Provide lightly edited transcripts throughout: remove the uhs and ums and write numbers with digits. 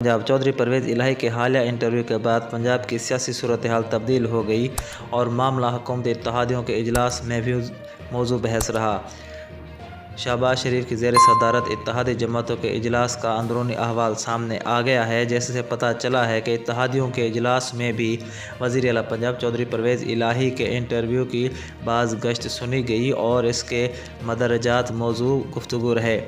पंजाब चौधरी परवेज़ इलाही के हालिया इंटरव्यू के बाद पंजाब की सियासी सूरत-ए-हाल तब्दील हो गई और मामला हुकूमती इत्तेहादियों के इजलास में भी मौजू बहस रहा। शहबाज शरीफ की ज़ेर सदारत इत्तेहादी जमातों के इजलास का अंदरूनी अहवाल सामने आ गया है, जिससे पता चला है कि इत्तेहादियों के इजलास में भी वज़ीर आला पंजाब चौधरी परवेज़ इलाही के इंटरव्यू की बाज़गश्त सुनी गई और इसके मदरजात मौजू गुफ्तगू रहे।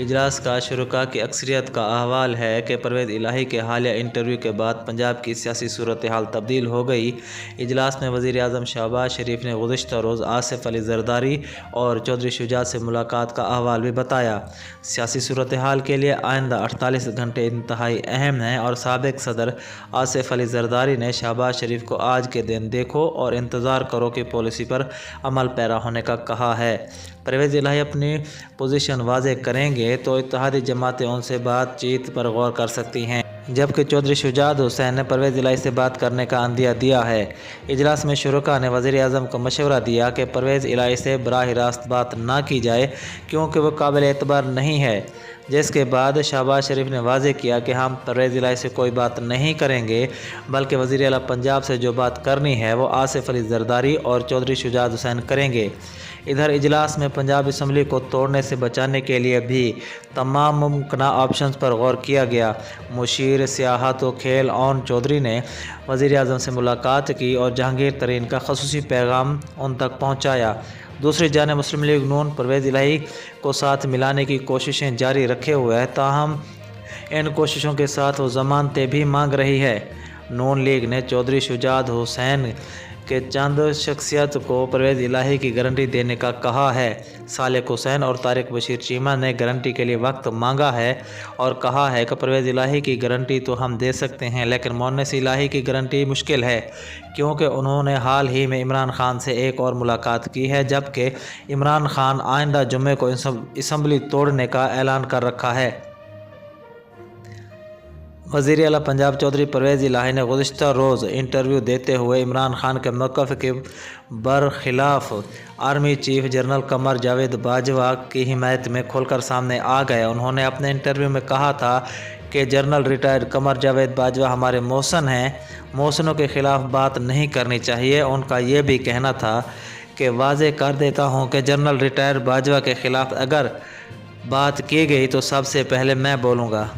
इजलास का शुरका की अक्सरियत का अहवाल है कि परवेज़ इलाही के हालिया इंटरव्यू के बाद पंजाब की सियासी सूरत-ए-हाल तब्दील हो गई। इजलास में वज़ीर आज़म शहबाज शरीफ ने गुज़िश्ता रोज़ आसिफ अली ज़रदारी और चौधरी शुजात से मुलाकात का अहवाल भी बताया। सियासी सूरत-ए-हाल के लिए आइंदा 48 घंटे इंतहाई अहम हैं और साबिक़ सदर आसिफ अली ज़रदारी ने शहबाज शरीफ को आज के दिन देखो और इंतज़ार करो की पॉलिसी पर अमल पैरा होने का कहा है। परवेज़ इलाही अपनी पोजीशन वाज़े करेंगे तो इत्तेहादी जमातें उनसे बातचीत पर गौर कर सकती हैं, जबकि चौधरी शुजात हुसैन ने परवेज़ इलाही से बात करने का अंदिया दिया है। इजलास में शुरका ने वज़ीर आज़म को मशवरा दिया कि परवेज़ इलाही से बराह रास्त बात ना की जाए क्योंकि वो काबिल एतबार नहीं है, जिसके बाद शहबाज शरीफ ने वाज़े किया कि हम परवेज़ इलाही से कोई बात नहीं करेंगे, बल्कि वज़ीर आला पंजाब से जो बात करनी है वो आसिफ अली ज़रदारी और चौधरी शुजात हुसैन करेंगे। इधर इजलास में पंजाब असम्बली को तोड़ने से बचाने के लिए भी तमाम मुमकिन ऑप्शंस पर गौर किया गया। मुशीर सियाहत व खेल ओन चौधरी ने वज़ीर आज़म से मुलाकात की और जहांगीर तरीन का ख़ुसूसी पैगाम उन तक पहुँचाया। दूसरी जानिब मुस्लिम लीग नून परवेज़ इलाही को साथ मिलाने की कोशिशें जारी रखे हुए है, ताहम इन कोशिशों के साथ वो ज़मानतें भी मांग रही है। नून लीग ने चौधरी शुजात हुसैन के चंद शख्सियत को परवेज़ इलाही की गारंटी देने का कहा है। सालेक हुसैन और तारिक बशीर चीमा ने गारंटी के लिए वक्त मांगा है और कहा है कि परवेज़ इलाही की गारंटी तो हम दे सकते हैं, लेकिन मुअन्निस इलाही की गारंटी मुश्किल है क्योंकि उन्होंने हाल ही में इमरान खान से एक और मुलाकात की है, जबकि इमरान खान आइंदा जुम्मे को असम्बली तोड़ने का ऐलान कर रखा है। वज़ीर आला पंजाब चौधरी परवेज़ इलाही ने गुज़िश्ता रोज़ इंटरव्यू देते हुए इमरान खान के मौक़िफ़ के बरखिलाफ़ army chief general Qamar Javed Bajwa की हिमायत में खुलकर सामने आ गए। उन्होंने अपने इंटरव्यू में कहा था कि जनरल रिटायर्ड कमर जावेद बाजवा हमारे मोहसिन हैं, मोहसिनों के ख़िलाफ़ बात नहीं करनी चाहिए। उनका ये भी कहना था कि वाज़े कर देता हूँ कि जनरल रिटायर्ड बाजवा के ख़िलाफ़ अगर बात की गई तो सबसे पहले मैं बोलूँगा।